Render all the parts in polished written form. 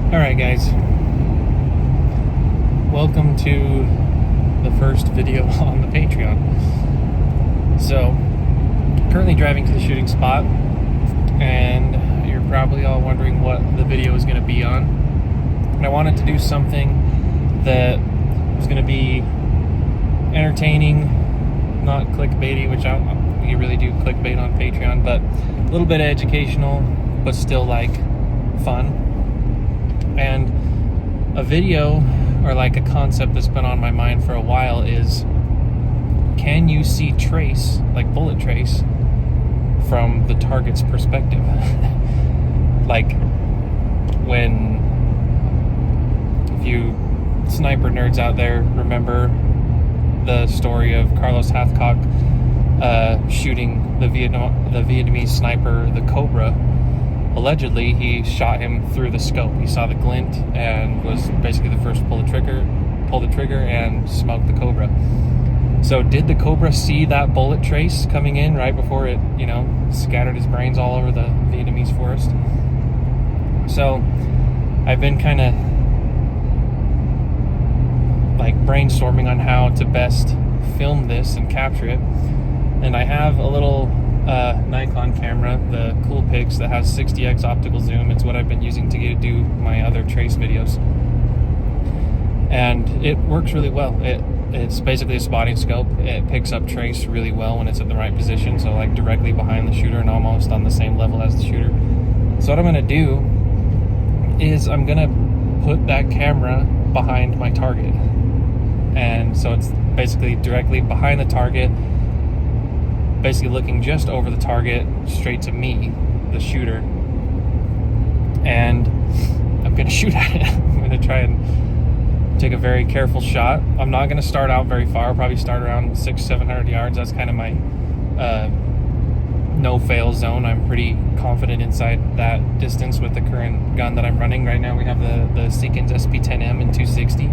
Alright guys, welcome to the first video on the Patreon. So, currently driving to the shooting spot, and you're probably all wondering what the video is going to be on. And I wanted to do something that was going to be entertaining, not clickbaity, which you really do clickbait on Patreon, but a little bit educational, but still like fun. And a video, or like a concept that's been on my mind for a while, is can you see trace, like bullet trace, from the target's perspective? Like when, if you sniper nerds out there remember the story of Carlos Hathcock shooting the Vietnamese sniper, the Cobra. Allegedly, he shot him through the scope. He saw the glint and was basically the first to pull the trigger and smoked the Cobra. So did the Cobra see that bullet trace coming in right before it, scattered his brains all over the Vietnamese forest? So I've been kind of like brainstorming on how to best film this and capture it. And I have a little Nikon camera, the Coolpix, that has 60x optical zoom. It's what I've been using to do my other trace videos, and it works really well. It's basically a spotting scope. It picks up trace really well when it's in the right position, so like directly behind the shooter and almost on the same level as the shooter. So what I'm going to do is I'm going to put that camera behind my target, and so it's basically directly behind the target, basically looking just over the target straight to me, the shooter, and I'm gonna shoot at it. I'm gonna try and take a very careful shot. I'm not gonna start out very far. I'll probably start around 600-700 yards. That's kind of my no fail zone. I'm pretty confident inside that distance with the current gun that I'm running right now. We have the Seekins SP10M in 260.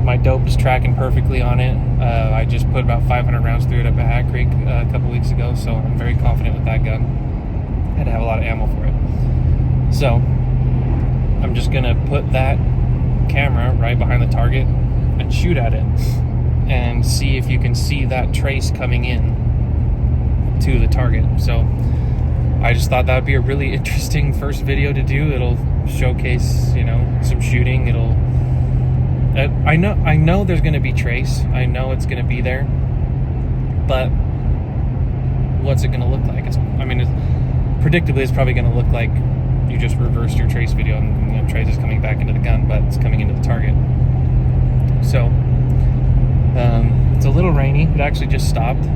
My dope is tracking perfectly on it. I just put about 500 rounds through it up at Hat Creek a couple weeks ago, so I'm very confident with that gun. I had to have a lot of ammo for it. So I'm just gonna put that camera right behind the target and shoot at it and see if you can see that trace coming in to the target. So I just thought that would be a really interesting first video to do. It'll showcase, some shooting. I know there's going to be trace. I know it's going to be there, but what's it going to look like? Predictably, it's probably going to look like you just reversed your trace video and trace is coming back into the gun, but it's coming into the target. So it's a little rainy. It actually just stopped.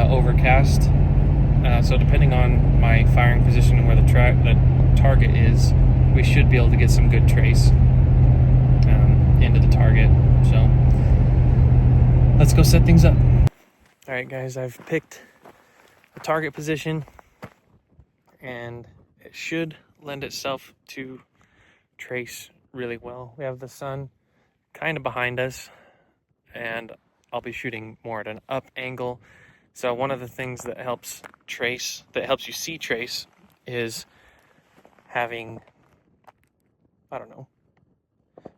Overcast. So depending on my firing position and where the target is, we should be able to get some good trace into the target. So let's go set things up. All right guys, I've picked a target position and it should lend itself to trace really well. We have the sun kind of behind us and I'll be shooting more at an up angle. So one of the things that helps you see trace, is having,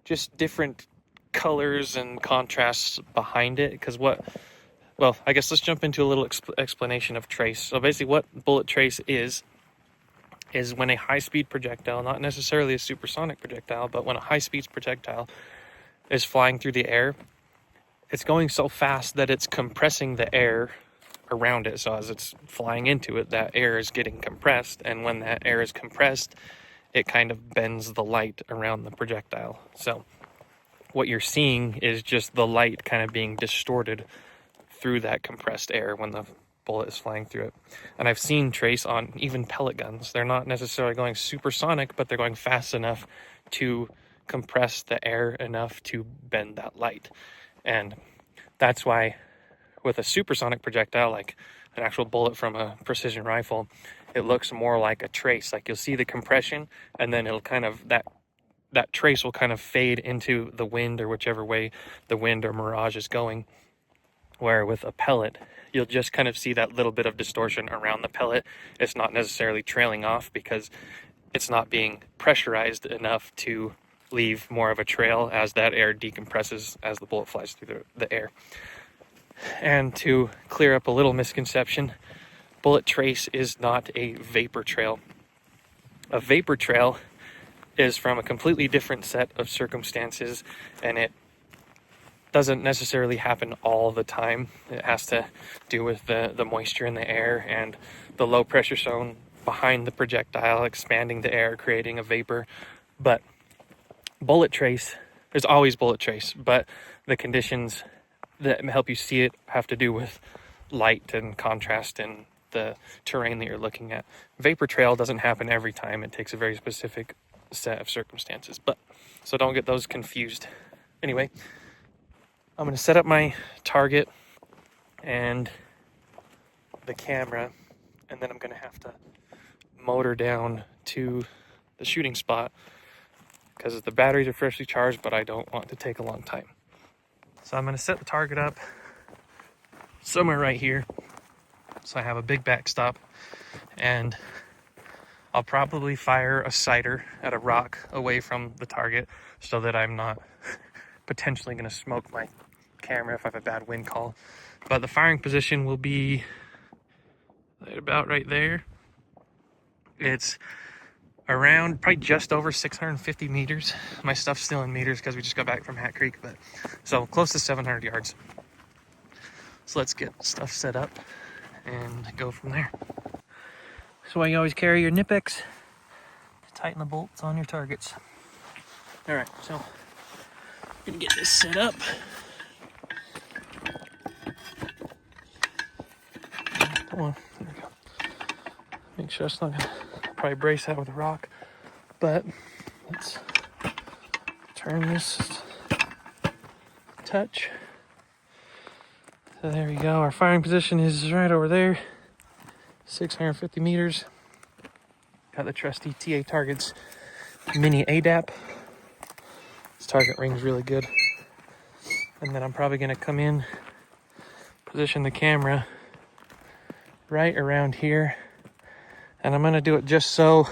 just different colors and contrasts behind it. Because I guess let's jump into a little explanation of trace. So basically what bullet trace is when a high-speed projectile, not necessarily a supersonic projectile, but when a high-speed projectile is flying through the air, it's going so fast that it's compressing the air around it. So as it's flying into it, that air is getting compressed, and when that air is compressed, it kind of bends the light around the projectile. So what you're seeing is just the light kind of being distorted through that compressed air when the bullet is flying through it. And I've seen trace on even pellet guns. They're not necessarily going supersonic, but they're going fast enough to compress the air enough to bend that light. And that's why with a supersonic projectile, like an actual bullet from a precision rifle, it looks more like a trace. Like you'll see the compression, and then it'll kind of, that trace will kind of fade into the wind, or whichever way the wind or mirage is going. Where with a pellet, you'll just kind of see that little bit of distortion around the pellet. It's not necessarily trailing off because it's not being pressurized enough to leave more of a trail as that air decompresses as the bullet flies through the air. And to clear up a little misconception, bullet trace is not a vapor trail. A vapor trail is from a completely different set of circumstances, and it doesn't necessarily happen all the time. It has to do with the moisture in the air and the low pressure zone behind the projectile expanding the air, creating a vapor. But bullet trace, there's always bullet trace, but the conditions that help you see it have to do with light and contrast and the terrain that you're looking at. Vapor trail doesn't happen every time. It takes a very specific set of circumstances, but so don't get those confused. Anyway, I'm going to set up my target and the camera, and then I'm going to have to motor down to the shooting spot because the batteries are freshly charged, but I don't want to take a long time. So I'm going to set the target up somewhere right here so I have a big backstop, and I'll probably fire a sighter at a rock away from the target so that I'm not potentially going to smoke my camera if I have a bad wind call. But the firing position will be about right there. It's around probably just over 650 meters. My stuff's still in meters because we just got back from Hat Creek, but so close to 700 yards. So let's get stuff set up and go from there. So why you always carry your Nipex to tighten the bolts on your targets. All right, so I'm gonna get this set up. Come on, there we go. Make sure it's not gonna probably brace that with a rock, but let's turn this touch. So there we go. Our firing position is right over there, 650 meters. Got the trusty TA Targets mini ADAP. This target rings really good. And then I'm probably gonna come in, position the camera right around here. And I'm gonna do it just so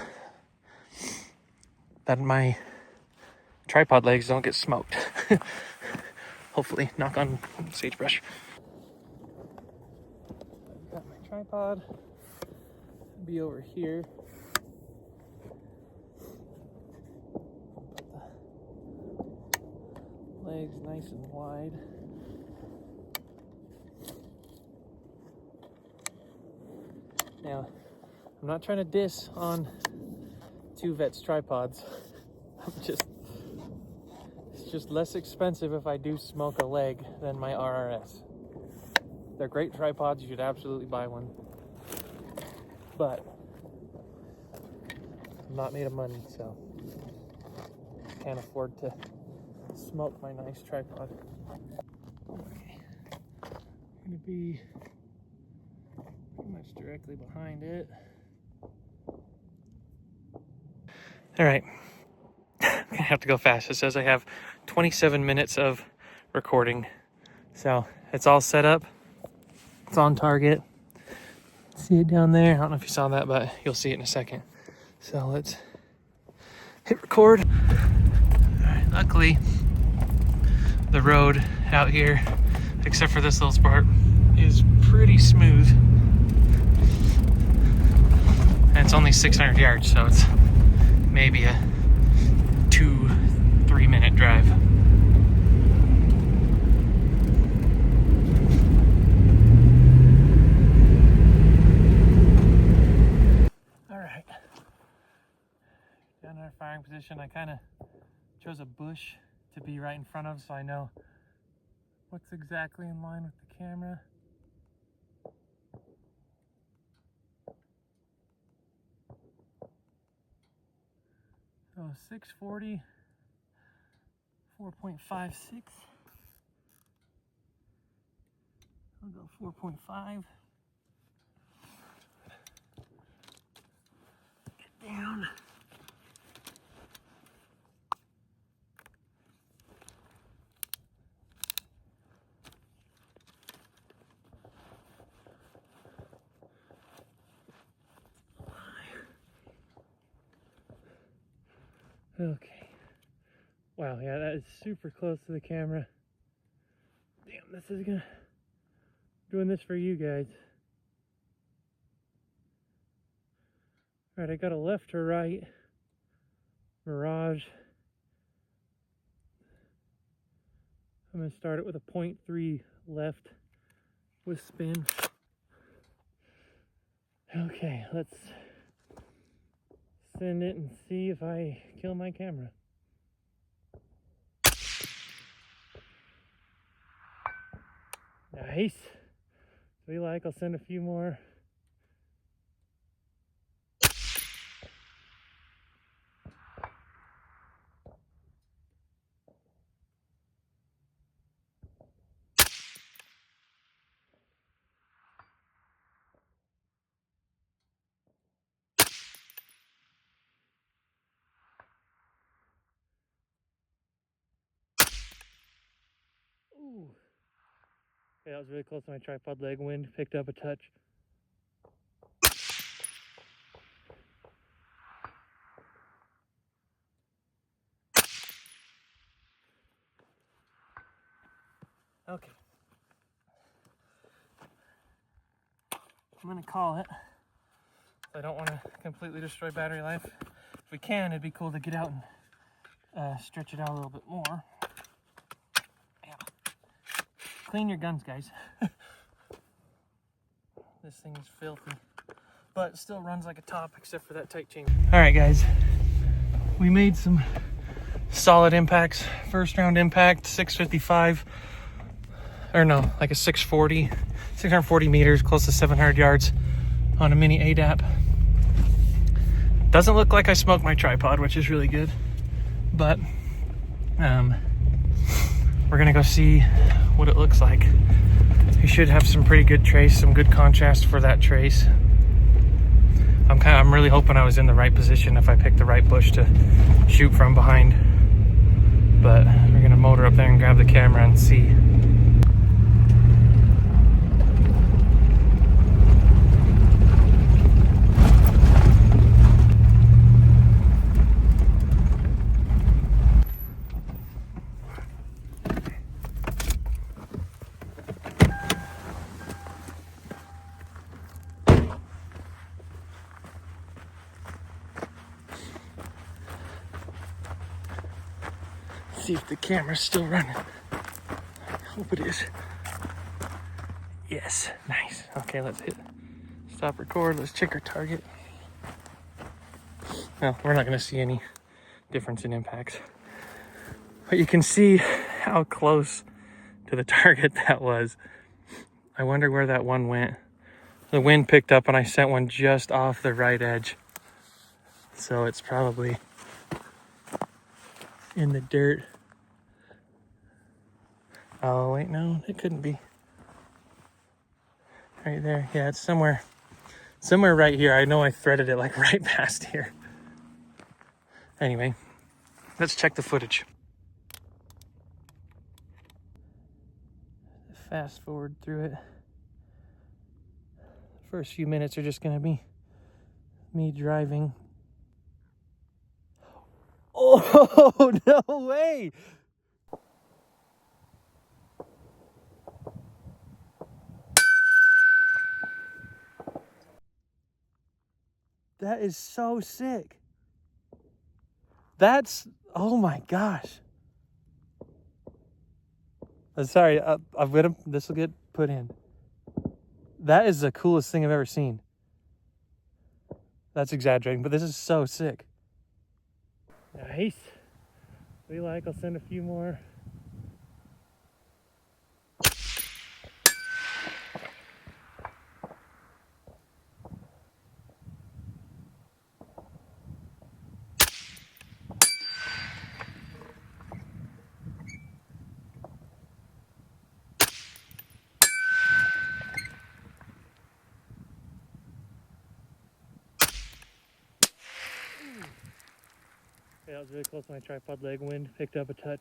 that my tripod legs don't get smoked. Hopefully, knock on sagebrush. Got my tripod, be over here. Put the legs nice and wide. Now, I'm not trying to diss on 2Vets tripods. It's just less expensive if I do smoke a leg than my RRS. They're great tripods, you should absolutely buy one. But I'm not made of money, so can't afford to smoke my nice tripod. Okay. I'm gonna be pretty much directly behind it. All right, I'm gonna have to go fast. It says I have 27 minutes of recording. So it's all set up. It's on target. See it down there? I don't know if you saw that, but you'll see it in a second. So let's hit record. All right, luckily, the road out here, except for this little spot, is pretty smooth. And it's only 600 yards, so it's maybe a 2-3 minute drive. All right, down in our firing position, I kind of chose a bush to be right in front of so I know what's exactly in line with the camera. So 640, 4.56. I'll go 4.5. Get down. Okay. Wow, yeah, that is super close to the camera. Damn, this is gonna... doing this for you guys. Alright, I got a left to right Mirage. I'm gonna start it with a 0.3 left with spin. Okay, let's send it and see if I kill my camera. Nice. So we like, I'll send a few more. Ooh. Okay, that was really close to my tripod leg. Wind picked up a touch. Okay. I'm gonna call it. I don't want to completely destroy battery life. If we can, it'd be cool to get out and stretch it out a little bit more. Yeah. Clean your guns, guys. This thing is filthy, but it still runs like a top except for that tight chain. All right, guys, we made some solid impacts. First round impact, 655, or no, like a 640 meters, close to 700 yards on a mini ADAP. Doesn't look like I smoked my tripod, which is really good, but we're gonna go see what it looks like. You should have some pretty good trace, some good contrast for that trace. I'm really hoping I was in the right position if I picked the right bush to shoot from behind. But we're gonna motor up there and grab the camera and see. See if the camera's still running. I hope it is. Yes, nice. Okay, let's hit stop record. Let's check our target. Well, we're not gonna see any difference in impacts, but you can see how close to the target that was. I wonder where that one went. The wind picked up and I sent one just off the right edge. So it's probably in the dirt. Oh, wait, no, it couldn't be. Right there. Yeah, it's somewhere right here. I know I threaded it like right past here. Anyway, let's check the footage. Fast forward through it. First few minutes are just gonna be me driving. Oh, no way! That is so sick. That's, oh my gosh. Sorry, I've got him. This will get put in. That is the coolest thing I've ever seen. That's exaggerating, but this is so sick. Nice. We like, I'll send a few more. Yeah, that was really close to my tripod leg. Wind picked up a touch.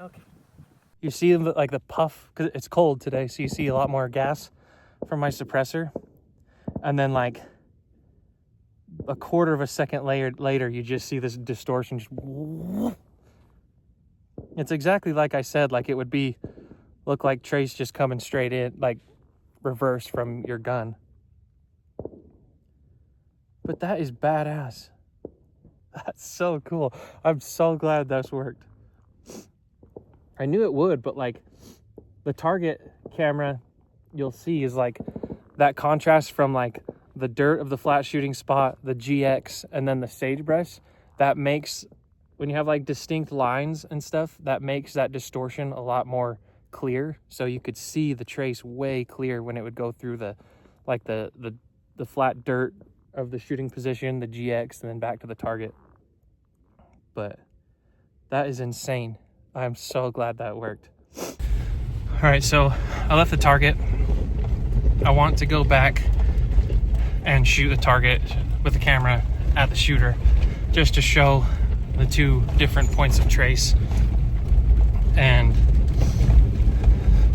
Okay. You see like the puff, because it's cold today, so you see a lot more gas from my suppressor. And then like a quarter of a second later, you just see this distortion. It's exactly like I said, like it would look like trace just coming straight in, like reversed from your gun. But that is badass. That's so cool. I'm so glad that's worked. I knew it would, but like the target camera you'll see is like that contrast from like the dirt of the flat shooting spot, the GX, and then the sagebrush. That makes, when you have like distinct lines and stuff, that makes that distortion a lot more clear. So you could see the trace way clear when it would go through the like the flat dirt of the shooting position, the GX, and then back to the target. But that is insane. I'm so glad that worked. All right, so I left the target. I want to go back and shoot the target with the camera at the shooter, just to show the two different points of trace, and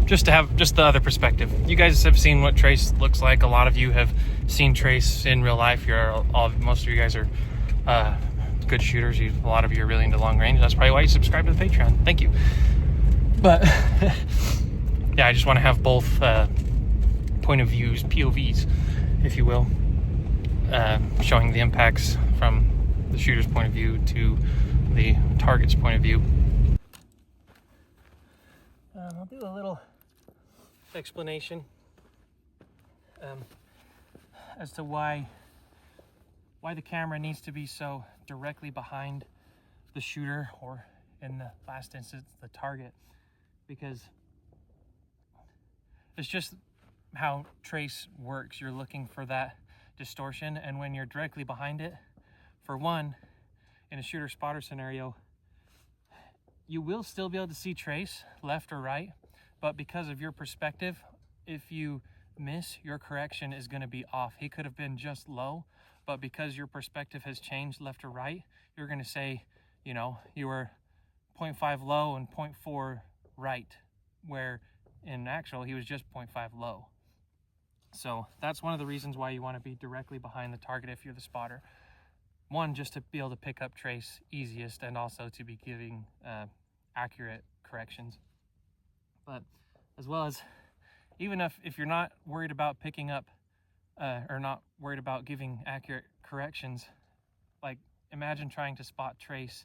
just to have just the other perspective. You guys have seen what trace looks like. A lot of you have seen trace in real life. Most of you guys are good shooters. A lot of you are really into long range. That's probably why you subscribe to the Patreon. Thank you. But yeah, I just want to have both point of views, POVs, if you will, showing the impacts from the shooter's point of view to the target's point of view. I'll do a little explanation as to why the camera needs to be so directly behind the shooter, or in the last instance, the target, because it's just how trace works. You're looking for that distortion, and when you're directly behind it, for one, in a shooter spotter scenario, you will still be able to see trace left or right, but because of your perspective, if you miss, your correction is going to be off. He could have been just low, but because your perspective has changed left or right, you're going to say, you know, you were 0.5 low and 0.4 right, where in actual he was just 0.5 low. So that's one of the reasons why you want to be directly behind the target if you're the spotter. One, just to be able to pick up trace easiest, and also to be giving accurate corrections. But as well as, even if you're not worried about picking up or not worried about giving accurate corrections, like imagine trying to spot trace,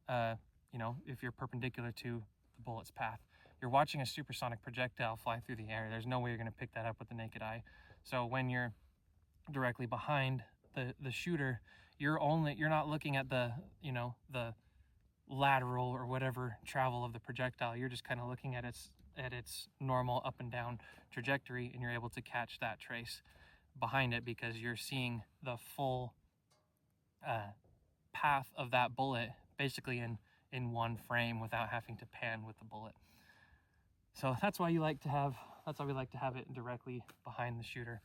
you know, if you're perpendicular to the bullet's path. You're watching a supersonic projectile fly through the air. There's no way you're going to pick that up with the naked eye. So when you're directly behind the shooter, you're not looking at the, you know, the lateral or whatever travel of the projectile. You're just kind of looking at its normal up and down trajectory, and you're able to catch that trace behind it because you're seeing the full path of that bullet basically in one frame without having to pan with the bullet. So that's why we like to have it directly behind the shooter.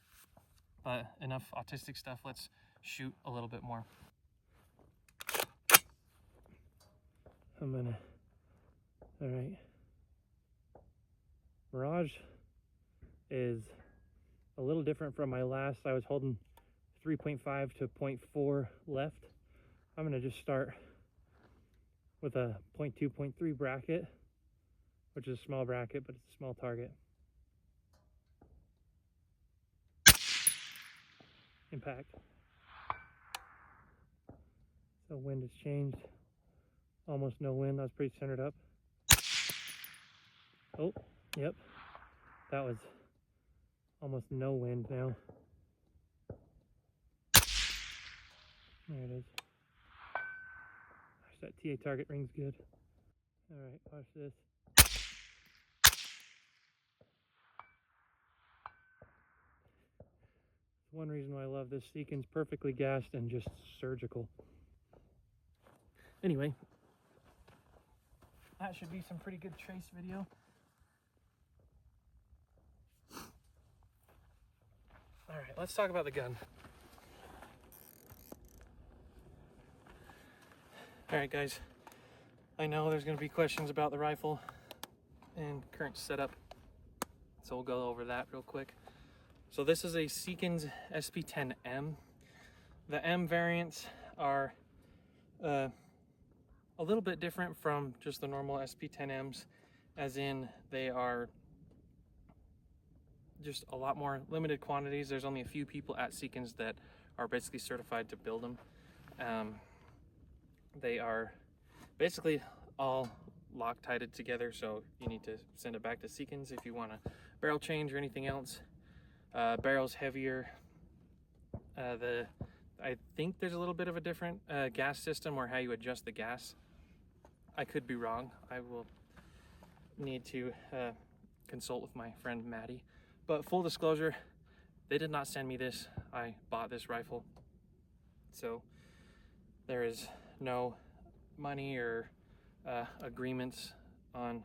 But enough autistic stuff, let's shoot a little bit more. All right. Mirage is a little different from my last. I was holding 3.5 to 0.4 left. I'm gonna just start with a 0.2, 0.3 bracket, which is a small bracket, but it's a small target. Impact. So wind has changed. Almost no wind. That was pretty centered up. Oh, yep. That was almost no wind now. There it is. Gosh, that TA target ring's good. All right, watch this. One reason why I love this seekins, perfectly gassed and just surgical. Anyway, that should be some pretty good trace video. All right, let's talk about the gun. All right, guys, I know there's going to be questions about the rifle. and current setup. So we'll go over that real quick. So this is a Seekins SP10M. The M variants are a little bit different from just the normal SP10Ms, as in they are just a lot more limited quantities. There's only a few people at Seekins that are basically certified to build them. They are basically all Loctited together, so you need to send it back to Seekins if you want a barrel change or anything else. Barrel's heavier. I think there's a little bit of a different gas system or how you adjust the gas. I could be wrong. I will need to consult with my friend Maddie. But full disclosure, they did not send me this. I bought this rifle. So there is no money or agreements on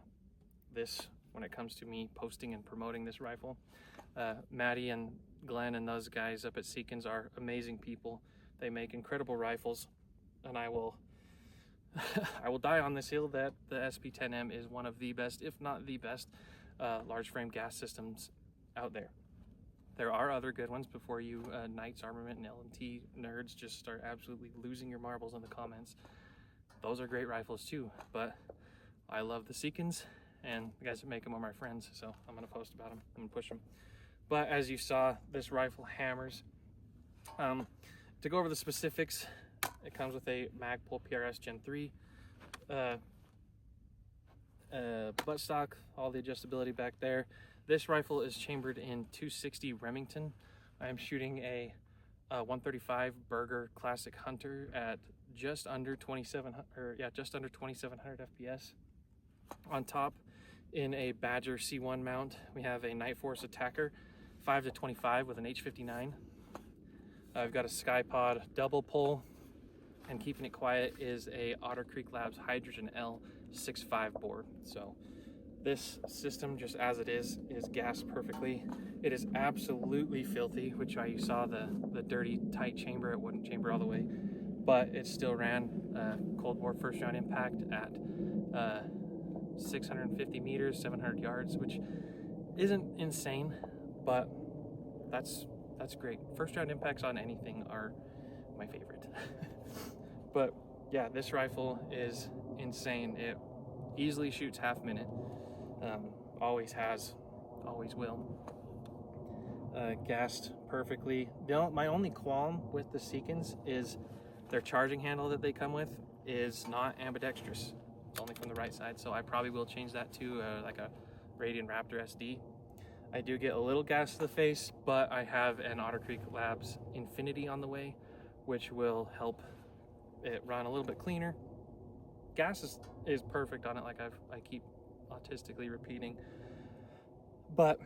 this when it comes to me posting and promoting this rifle. Maddie and Glenn and those guys up at Seekins are amazing people. They make incredible rifles, and I will I will die on this hill that the SP10M is one of the best, if not the best, large frame gas systems out there. There are other good ones before you Knights Armament and LMT nerds just start absolutely losing your marbles in the comments. Those are great rifles too, but I love the Seekins, and the guys that make them are my friends, so I'm gonna post about them. I'm gonna push them. But as you saw, this rifle hammers. To go over the specifics, it comes with a Magpul PRS Gen 3 buttstock, all the adjustability back there. This rifle is chambered in 260 Remington. I am shooting a 135 Berger Classic Hunter at just under 2700 FPS. On top, in a Badger C1 mount, we have a Night Force Attacker 5-25 with an H59. I've got a Skypod double pull, and keeping it quiet is a Otter Creek Labs Hydrogen L 6.5 bore. So this system, just as it is gassed perfectly. It is absolutely filthy, which you saw the dirty tight chamber. It wouldn't chamber all the way, but it still ran cold bore first round impact at 650 meters, 700 yards, which isn't insane, but that's great. First round impacts on anything are my favorite. But yeah, this rifle is insane. It easily shoots half minute. Always has, always will. Gassed perfectly. My only qualm with the Seekins is their charging handle that they come with is not ambidextrous. It's only from the right side, so I probably will change that to like a Radian Raptor SD. I do get a little gas to the face, but I have an Otter Creek Labs Infinity on the way, which will help it run a little bit cleaner. Gas is perfect on it, like I keep autistically repeating, but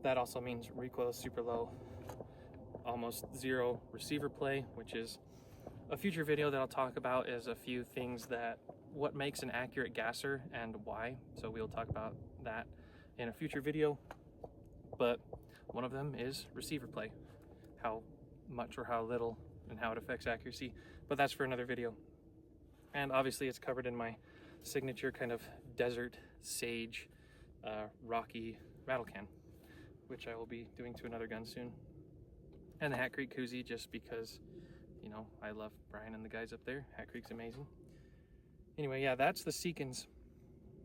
that also means recoil is super low, almost zero receiver play, which is a future video that I'll talk about. Is a few things what makes an accurate gasser and why. So we'll talk about that in a future video, but one of them is receiver play, how much or how little and how it affects accuracy, but that's for another video. And obviously it's covered in my signature kind of desert sage rocky rattle can, which I will be doing to another gun soon. And the Hat Creek koozie, just because, you know, I love Brian and the guys up there. Hat Creek's amazing. Anyway, yeah, that's the Seekins.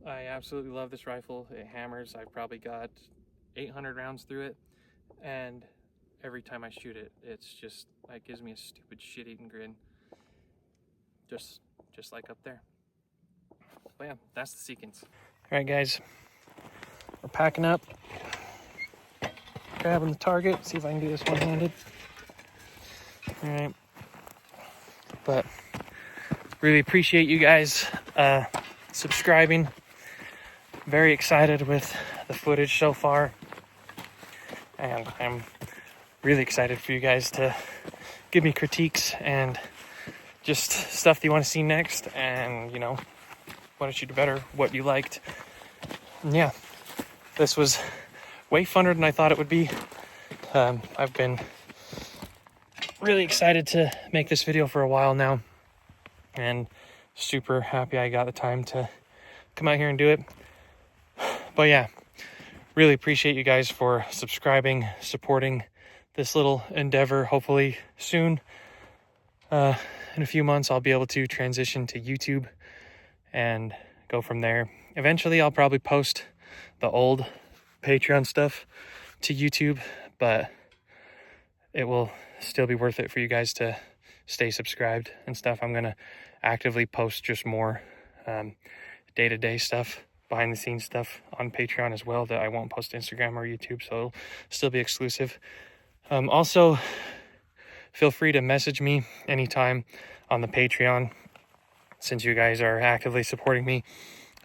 I absolutely love this rifle. It hammers. I've probably got 800 rounds through it, and every time I shoot it, it's just, it gives me a stupid shit-eating grin. Just like up there. But yeah, that's the Seekins. All right, guys, we're packing up, grabbing the target, see if I can do this one-handed. All right, but really appreciate you guys subscribing. Very excited with the footage so far, and I'm really excited for you guys to give me critiques and just stuff that you want to see next, and you know, what I should do better, what you liked. And yeah, this was way funner than I thought it would be. I've been really excited to make this video for a while now, and super happy I got the time to come out here and do it. But yeah, really appreciate you guys for subscribing, supporting this little endeavor. Hopefully soon, in a few months, I'll be able to transition to YouTube and go from there. Eventually, I'll probably post the old Patreon stuff to YouTube, but it will still be worth it for you guys to stay subscribed and stuff. I'm going to actively post just more day-to-day stuff, behind the scenes stuff on Patreon as well that I won't post to Instagram or YouTube, so it'll still be exclusive. Also, feel free to message me anytime on the Patreon. Since you guys are actively supporting me,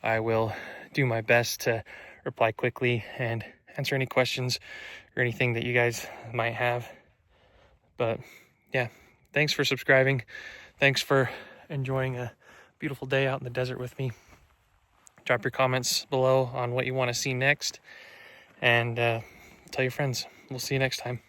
I will do my best to reply quickly and answer any questions or anything that you guys might have. But yeah, thanks for subscribing. Thanks for enjoying a beautiful day out in the desert with me. Drop your comments below on what you want to see next, and tell your friends. We'll see you next time.